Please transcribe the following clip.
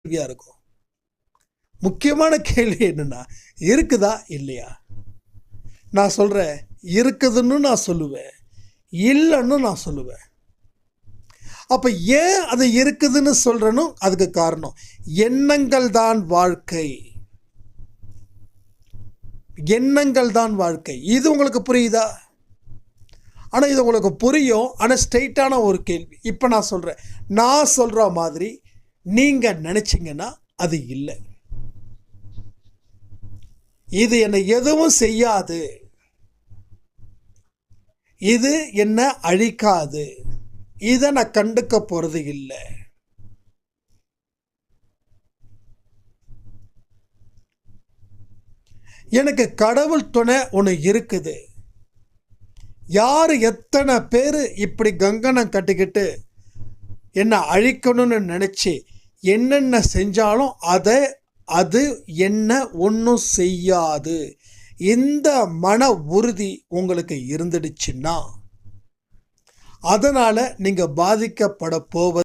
கேள்வியாக இருக்கும். முக்கியமான கேள்வி என்னென்னா, இருக்குதா இல்லையா? நான் சொல்கிறேன், இருக்குதுன்னு நான் சொல்லுவேன், இல்லைன்னு நான் சொல்லுவேன். அப்போ ஏன் அது இருக்குதுன்னு சொல்கிறேன்னு அதுக்கு காரணம், எண்ணங்கள் தான் வாழ்க்கை. எண்ணங்கள் தான் வாழ்க்கை. இது உங்களுக்கு புரியுதா? ஆனால் இது உங்களுக்கு புரியும். ஆனால் ஸ்ட்ரெயிட்டான ஒரு கேள்வி. இப்போ நான் சொல்கிறேன், நான் சொல்கிற மாதிரி நீங்கள் நினச்சிங்கன்னா அது இல்லை. இது என்னை எதுவும் செய்யாது, இது என்ன அழிக்காது, இதை நான் கண்டுக்க போகிறது இல்லை. எனக்கு கடவுள் துணை ஒன்று இருக்குது. யார் எத்தனை பேர் இப்படி கங்கணம் கட்டிக்கிட்டு என்னை அழிக்கணும்னு நினச்சி என்னென்ன செஞ்சாலும் அது என்ன ஒன்றும் செய்யாது. இந்த மன உறுதி உங்களுக்கு இருந்துடுச்சுன்னா அதனால் நீங்கள் பாதிக்கப்பட போவது